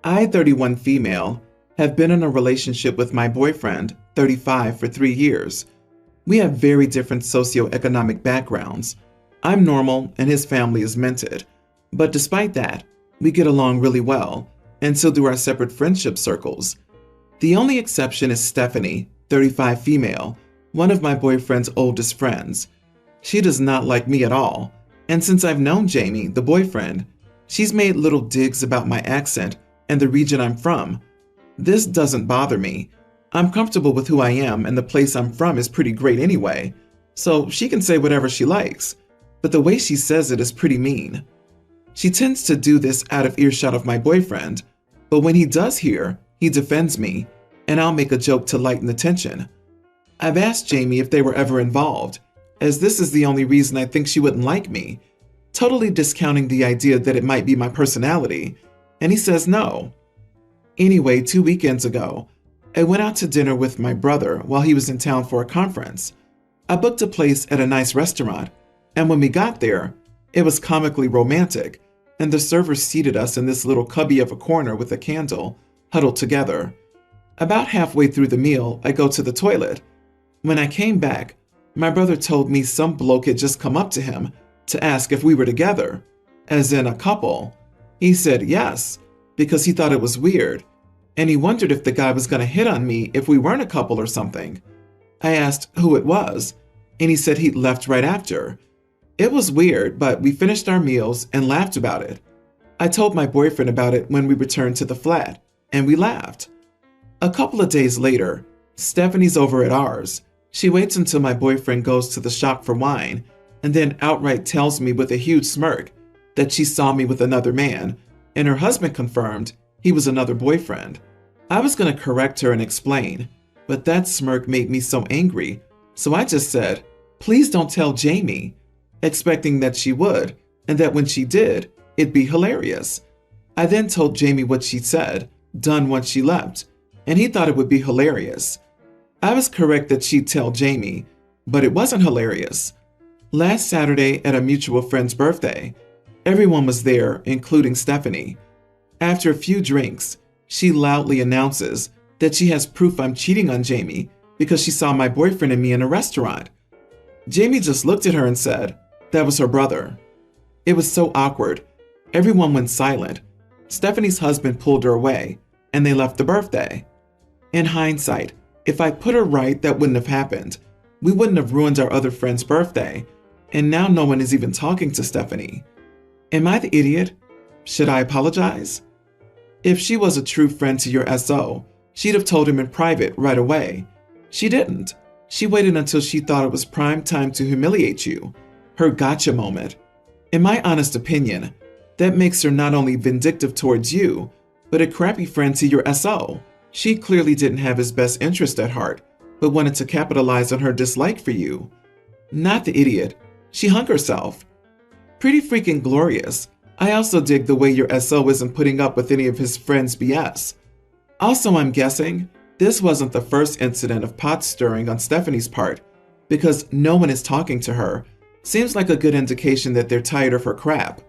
I, 31 female, have been in a relationship with my boyfriend, 35, for 3 years. We have very different socioeconomic backgrounds. I'm normal and his family is minted. But despite that, we get along really well, and so do our separate friendship circles. The only exception is Stephanie, 35 female, one of my boyfriend's oldest friends. She does not like me at all, and since I've known Jamie, the boyfriend, she's made little digs about my accent and the region I'm from. This doesn't bother me. I'm comfortable with who I am, and the place I'm from is pretty great anyway, so she can say whatever she likes, but the way she says it is pretty mean. She tends to do this out of earshot of my boyfriend, but when he does hear, he defends me, and I'll make a joke to lighten the tension. I've asked Jamie if they were ever involved, as this is the only reason I think she wouldn't like me, totally discounting the idea that it might be my personality, and he says no. Anyway, 2 weekends ago, I went out to dinner with my brother while he was in town for a conference. I booked a place at a nice restaurant, and when we got there, it was comically romantic, and the server seated us in this little cubby of a corner with a candle, huddled together. About halfway through the meal, I go to the toilet. When I came back, my brother told me some bloke had just come up to him to ask if we were together, as in a couple. He said yes, because he thought it was weird, and he wondered if the guy was going to hit on me if we weren't a couple or something. I asked who it was, and he said he'd left right after. It was weird, but we finished our meals and laughed about it. I told my boyfriend about it when we returned to the flat, and we laughed. A couple of days later, Stephanie's over at ours. She waits until my boyfriend goes to the shop for wine, and then outright tells me with a huge smirk that she saw me with another man, and her husband confirmed he was another boyfriend. I was going to correct her and explain, but that smirk made me so angry, so I just said, "Please don't tell Jamie," expecting that she would, and that when she did, it'd be hilarious. I then told Jamie what she said, done once she left, and he thought it would be hilarious. I was correct that she'd tell Jamie, but it wasn't hilarious. Last Saturday at a mutual friend's birthday, everyone was there, including Stephanie. After a few drinks, she loudly announces that she has proof I'm cheating on Jamie because she saw my boyfriend and me in a restaurant. Jamie just looked at her and said that was her brother. It was so awkward. Everyone went silent. Stephanie's husband pulled her away, and they left the birthday. In hindsight, if I put her right, that wouldn't have happened. We wouldn't have ruined our other friend's birthday, and now no one is even talking to Stephanie. Am I the idiot? Should I apologize? If she was a true friend to your SO, she'd have told him in private right away. She didn't. She waited until she thought it was prime time to humiliate you. Her gotcha moment. In my honest opinion, that makes her not only vindictive towards you, but a crappy friend to your SO. She clearly didn't have his best interest at heart, but wanted to capitalize on her dislike for you. Not the idiot. She hung herself. Pretty freaking glorious. I also dig the way your SO isn't putting up with any of his friends' BS. Also, I'm guessing this wasn't the first incident of pot stirring on Stephanie's part, because no one is talking to her. Seems like a good indication that they're tired of her crap.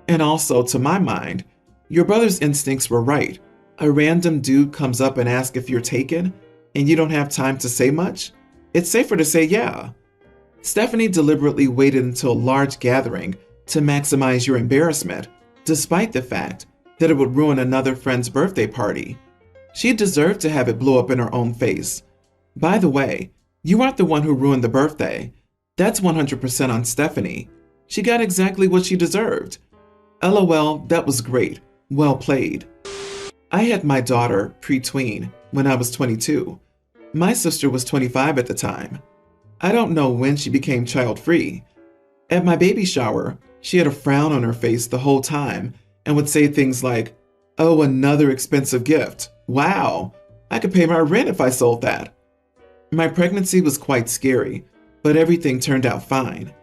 And also, to my mind, your brother's instincts were right. A random dude comes up and asks if you're taken, and you don't have time to say much? It's safer to say yeah. Stephanie deliberately waited until a large gathering to maximize your embarrassment, despite the fact that it would ruin another friend's birthday party. She deserved to have it blow up in her own face. By the way, you aren't the one who ruined the birthday. That's 100% on Stephanie. She got exactly what she deserved. LOL, that was great. Well played. I had my daughter, pre-tween, when I was 22. My sister was 25 at the time. I don't know when she became child-free. At my baby shower, she had a frown on her face the whole time and would say things like, "Oh, another expensive gift. Wow, I could pay my rent if I sold that." My pregnancy was quite scary, but everything turned out fine.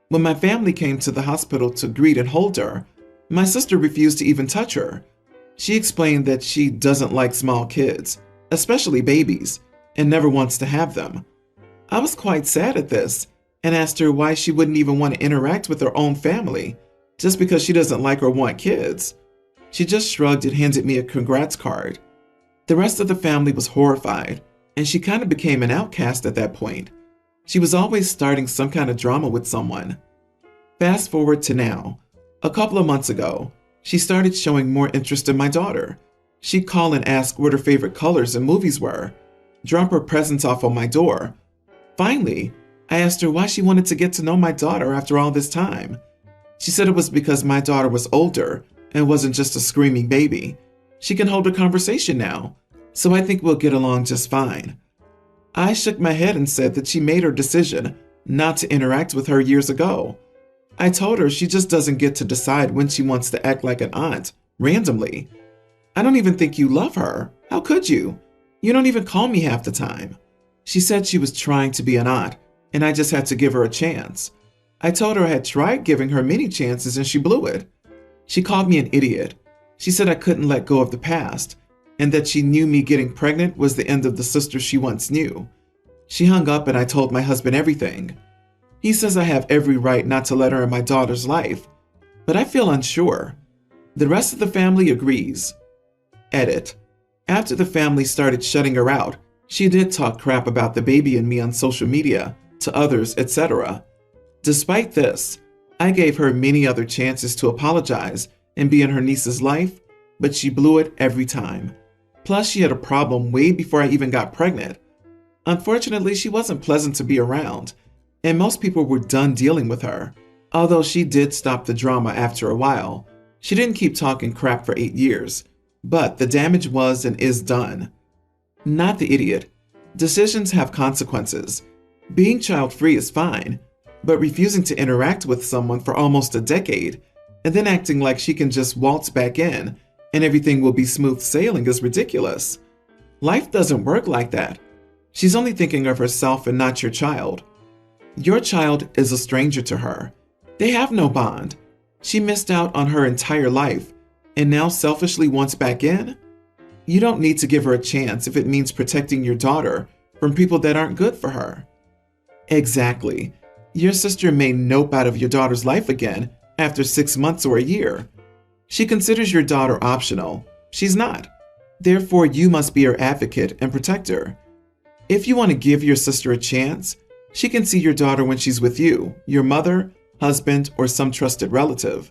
When my family came to the hospital to greet and hold her, my sister refused to even touch her. She explained that she doesn't like small kids, especially babies, and never wants to have them. I was quite sad at this and asked her why she wouldn't even want to interact with her own family just because she doesn't like or want kids. She just shrugged and handed me a congrats card. The rest of the family was horrified, and she kind of became an outcast at that point. She was always starting some kind of drama with someone. Fast forward to now. A couple of months ago, she started showing more interest in my daughter. She'd call and ask what her favorite colors and movies were, drop her presents off on my door. Finally, I asked her why she wanted to get to know my daughter after all this time. She said it was because my daughter was older and wasn't just a screaming baby. She can hold a conversation now, so I think we'll get along just fine. I shook my head and said that she made her decision not to interact with her years ago. I told her she just doesn't get to decide when she wants to act like an aunt, randomly. I don't even think you love her. How could you? You don't even call me half the time. She said she was trying to be an aunt, and I just had to give her a chance. I told her I had tried giving her many chances and she blew it. She called me an idiot. She said I couldn't let go of the past, and that she knew me getting pregnant was the end of the sister she once knew. She hung up and I told my husband everything. He says I have every right not to let her in my daughter's life, but I feel unsure. The rest of the family agrees. Edit. After the family started shutting her out, she did talk crap about the baby and me on social media, to others, etc. Despite this, I gave her many other chances to apologize and be in her niece's life, but she blew it every time. Plus, she had a problem way before I even got pregnant. Unfortunately, she wasn't pleasant to be around, and most people were done dealing with her. Although she did stop the drama after a while, she didn't keep talking crap for 8 years, but the damage was and is done. Not the idiot. Decisions have consequences. Being child-free is fine, but refusing to interact with someone for almost a decade and then acting like she can just waltz back in and everything will be smooth sailing is ridiculous. Life doesn't work like that. She's only thinking of herself and not your child. Your child is a stranger to her. They have no bond. She missed out on her entire life and now selfishly wants back in? You don't need to give her a chance if it means protecting your daughter from people that aren't good for her. Exactly. Your sister may nope out of your daughter's life again after 6 months or a year. She considers your daughter optional. She's not. Therefore, you must be her advocate and protect her. If you want to give your sister a chance, she can see your daughter when she's with you, your mother, husband, or some trusted relative.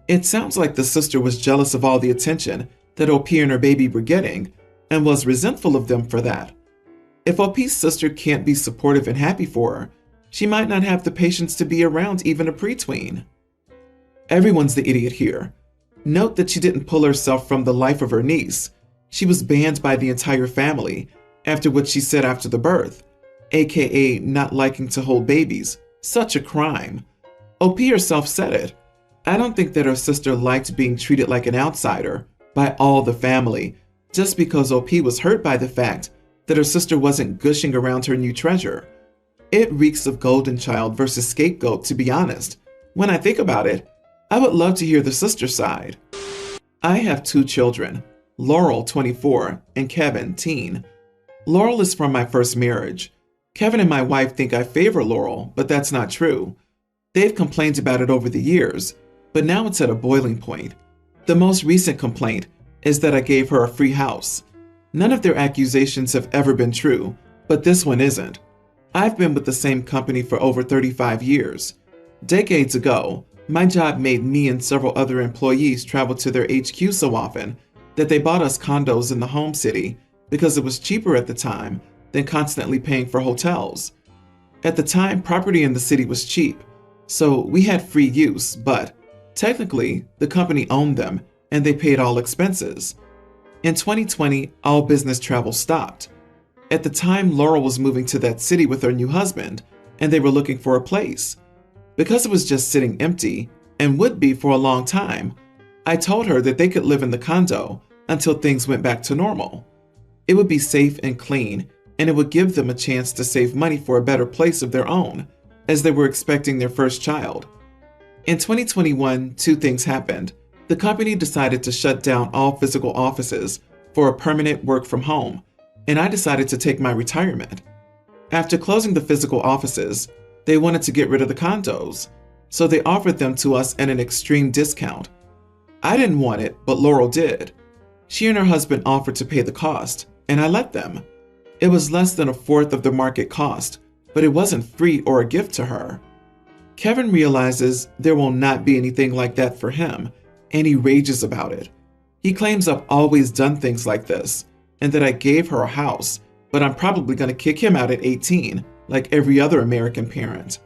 It sounds like the sister was jealous of all the attention that OP and her baby were getting and was resentful of them for that. If OP's sister can't be supportive and happy for her, she might not have the patience to be around even a pretween. Everyone's the idiot here. Note that she didn't pull herself from the life of her niece. She was banned by the entire family after what she said after the birth, aka not liking to hold babies. Such a crime. OP herself said it. I don't think that her sister liked being treated like an outsider by all the family just because OP was hurt by the fact that her sister wasn't gushing around her new treasure. It reeks of golden child versus scapegoat, to be honest. When I think about it, I would love to hear the sister side. I have 2 children, Laurel, 24, and Kevin, teen. Laurel is from my first marriage. Kevin and my wife think I favor Laurel, but that's not true. They've complained about it over the years, but now it's at a boiling point. The most recent complaint is that I gave her a free house. None of their accusations have ever been true, but this one isn't. I've been with the same company for over 35 years. Decades ago, my job made me and several other employees travel to their HQ so often that they bought us condos in the home city because it was cheaper at the time than constantly paying for hotels. At the time, property in the city was cheap, so we had free use, but technically, the company owned them and they paid all expenses. In 2020, all business travel stopped. At the time, Laurel was moving to that city with her new husband, and they were looking for a place. Because it was just sitting empty, and would be for a long time, I told her that they could live in the condo until things went back to normal. It would be safe and clean, and it would give them a chance to save money for a better place of their own, as they were expecting their first child. In 2021, 2 things happened. The company decided to shut down all physical offices for a permanent work from home, and I decided to take my retirement. After closing the physical offices, they wanted to get rid of the condos, so they offered them to us at an extreme discount. I didn't want it, but Laurel did. She and her husband offered to pay the cost, and I let them. It was less than a fourth of the market cost, but it wasn't free or a gift to her. Kevin realizes there will not be anything like that for him, and he rages about it. He claims I've always done things like this, and that I gave her a house, but I'm probably going to kick him out at 18, like every other American parent.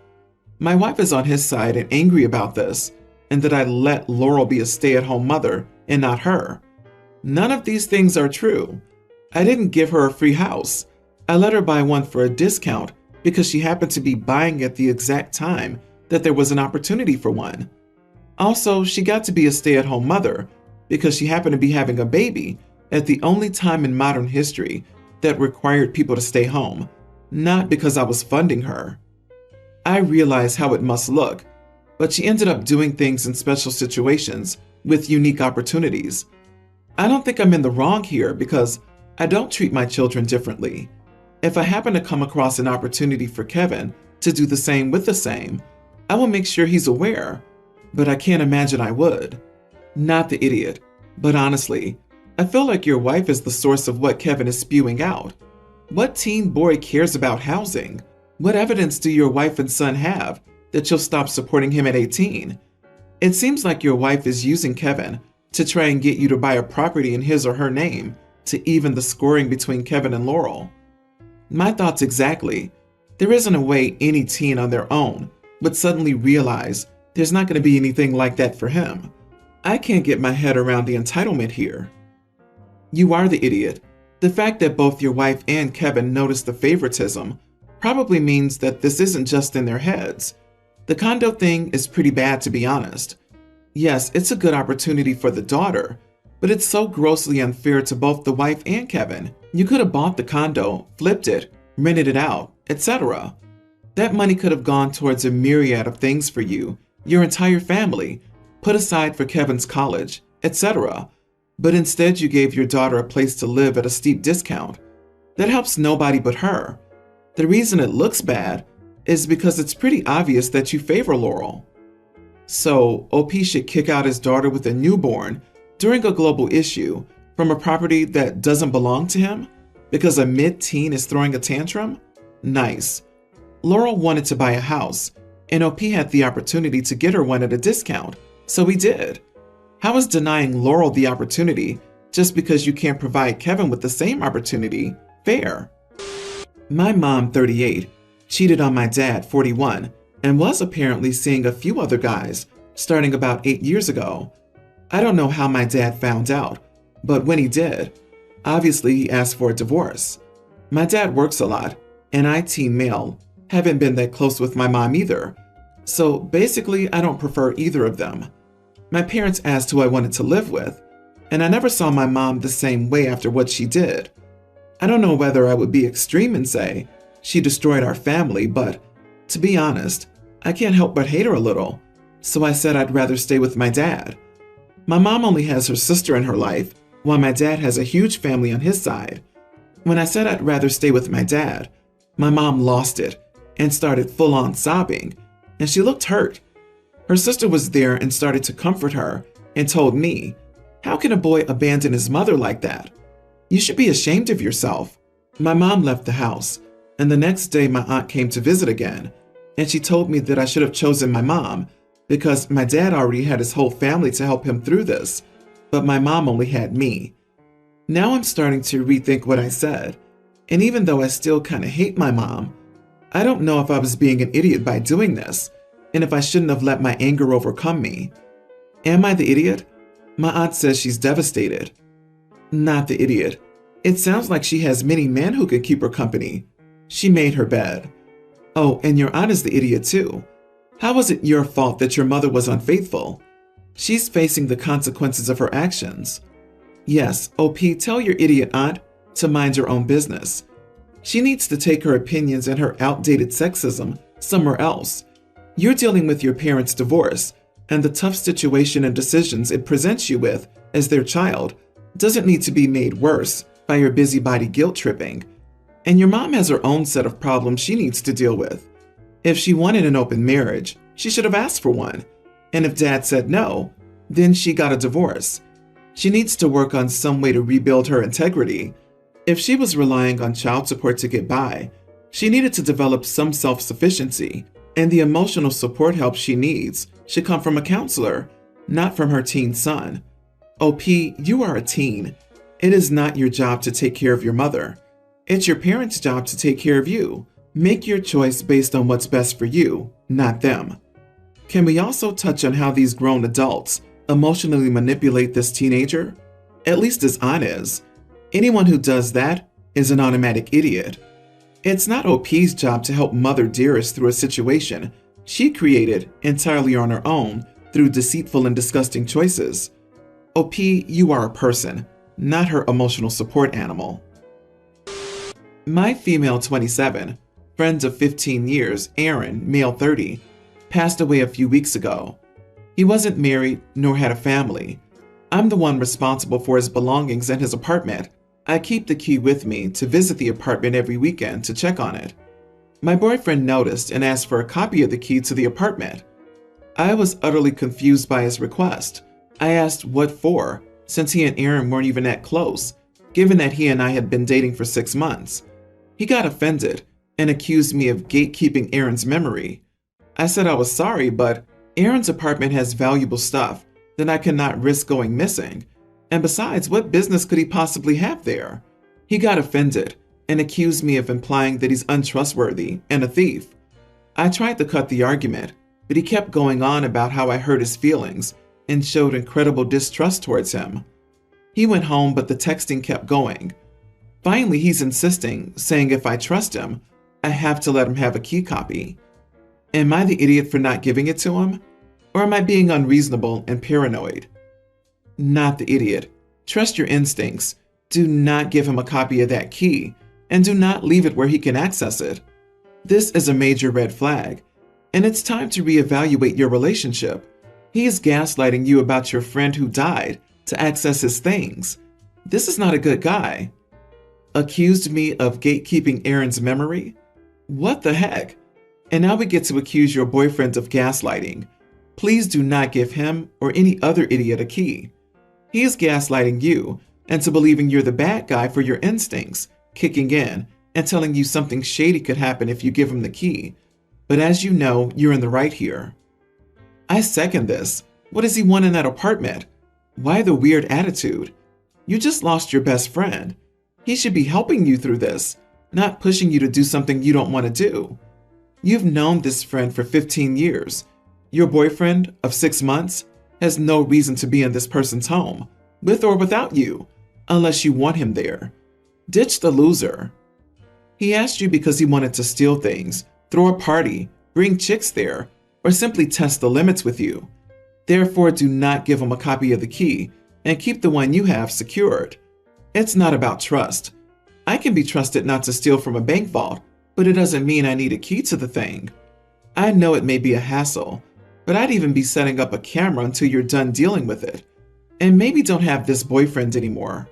My wife is on his side and angry about this, and that I let Laurel be a stay-at-home mother and not her. None of these things are true. I didn't give her a free house. I let her buy one for a discount because she happened to be buying at the exact time that there was an opportunity for one. Also, she got to be a stay-at-home mother because she happened to be having a baby at the only time in modern history that required people to stay home, not because I was funding her. I realize how it must look, but she ended up doing things in special situations with unique opportunities. I don't think I'm in the wrong here because I don't treat my children differently. If I happen to come across an opportunity for Kevin to do the same with the same, I will make sure he's aware, but I can't imagine I would. Not the idiot, but honestly, I feel like your wife is the source of what Kevin is spewing out. What teen boy cares about housing? What evidence do your wife and son have that you'll stop supporting him at 18? It seems like your wife is using Kevin to try and get you to buy a property in his or her name to even the scoring between Kevin and Laurel. My thoughts exactly. There isn't a way any teen on their own would suddenly realize there's not going to be anything like that for him. I can't get my head around the entitlement here. You are the idiot. The fact that both your wife and Kevin notice the favoritism probably means that this isn't just in their heads. The condo thing is pretty bad, to be honest. Yes, it's a good opportunity for the daughter, but it's so grossly unfair to both the wife and Kevin. You could have bought the condo, flipped it, rented it out, etc. That money could have gone towards a myriad of things for you, your entire family, put aside for Kevin's college, etc. But instead you gave your daughter a place to live at a steep discount. That helps nobody but her. The reason it looks bad is because it's pretty obvious that you favor Laurel. So, OP should kick out his daughter with a newborn during a global issue from a property that doesn't belong to him because a mid-teen is throwing a tantrum? Nice. Laurel wanted to buy a house, and OP had the opportunity to get her one at a discount, so he did. How is denying Laurel the opportunity just because you can't provide Kevin with the same opportunity fair? My mom, 38, cheated on my dad, 41, and was apparently seeing a few other guys starting about 8 years ago. I don't know how my dad found out, but when he did, obviously he asked for a divorce. My dad works a lot, and I, teen male, haven't been that close with my mom either, so basically I don't prefer either of them. My parents asked who I wanted to live with, and I never saw my mom the same way after what she did. I don't know whether I would be extreme and say she destroyed our family, but to be honest, I can't help but hate her a little, so I said I'd rather stay with my dad. My mom only has her sister in her life, while my dad has a huge family on his side. When I said I'd rather stay with my dad, my mom lost it and started full-on sobbing, and she looked hurt. Her sister was there and started to comfort her and told me, "How can a boy abandon his mother like that? You should be ashamed of yourself." My mom left the house, and the next day my aunt came to visit again, and she told me that I should have chosen my mom because my dad already had his whole family to help him through this, but my mom only had me. Now I'm starting to rethink what I said, and even though I still kind of hate my mom, I don't know if I was being an idiot by doing this, and if I shouldn't have let my anger overcome me. Am I the idiot? My aunt says she's devastated. Not the idiot. It sounds like she has many men who can keep her company. She made her bed. Oh, and your aunt is the idiot too. How was it your fault that your mother was unfaithful? She's facing the consequences of her actions. Yes, OP, tell your idiot aunt to mind her own business. She needs to take her opinions and her outdated sexism somewhere else. You're dealing with your parents' divorce, and the tough situation and decisions it presents you with as their child doesn't need to be made worse by your busybody guilt tripping. And your mom has her own set of problems she needs to deal with. If she wanted an open marriage, she should have asked for one. And if dad said no, Then she got a divorce. She needs to work on some way to rebuild her integrity. If she was relying on child support to get by, she needed to develop some self-sufficiency, and the emotional support help she needs should come from a counselor, not from her teen son. OP, you are a teen. It is not your job to take care of your mother. It's your parents' job to take care of you. Make your choice based on what's best for you, not them. Can we also touch on how these grown adults emotionally manipulate this teenager? At least as Ann is. Anyone who does that is an automatic idiot. It's not OP's job to help Mother Dearest through a situation she created entirely on her own through deceitful and disgusting choices. OP, you are a person, not her emotional support animal. My female 27, friend of 15 years, Aaron, male 30, passed away a few weeks ago. He wasn't married nor had a family. I'm the one responsible for his belongings and his apartment. I keep the key with me to visit the apartment every weekend to check on it. My boyfriend noticed and asked for a copy of the key to the apartment. I was utterly confused by his request. I asked what for, since he and Aaron weren't even that close, given that he and I had been dating for 6 months. He got offended and accused me of gatekeeping Aaron's memory. I said I was sorry, but Aaron's apartment has valuable stuff that I cannot risk going missing. And besides, what business could he possibly have there? He got offended and accused me of implying that he's untrustworthy and a thief. I tried to cut the argument, but he kept going on about how I hurt his feelings and showed incredible distrust towards him. He went home, but the texting kept going. Finally, he's insisting, saying if I trust him, I have to let him have a key copy. Am I the idiot for not giving it to him? Or am I being unreasonable and paranoid? Not the idiot. Trust your instincts. Do not give him a copy of that key, and do not leave it where he can access it. This is a major red flag, and it's time to reevaluate your relationship. He is gaslighting you about your friend who died to access his things. This is not a good guy. Accused me of gatekeeping Aaron's memory? What the heck? And now we get to accuse your boyfriend of gaslighting. Please do not give him or any other idiot a key. He is gaslighting you into believing you're the bad guy for your instincts, kicking in and telling you something shady could happen if you give him the key. But as you know, you're in the right here. I second this. What does he want in that apartment? Why the weird attitude? You just lost your best friend. He should be helping you through this, not pushing you to do something you don't want to do. You've known this friend for 15 years. Your boyfriend of 6 months has no reason to be in this person's home, with or without you, unless you want him there. Ditch the loser. He asked you because he wanted to steal things, throw a party, bring chicks there, or simply test the limits with you. Therefore, do not give him a copy of the key and keep the one you have secured. It's not about trust. I can be trusted not to steal from a bank vault, but it doesn't mean I need a key to the thing. I know it may be a hassle, but I'd even be setting up a camera until you're done dealing with it. And maybe don't have this boyfriend anymore.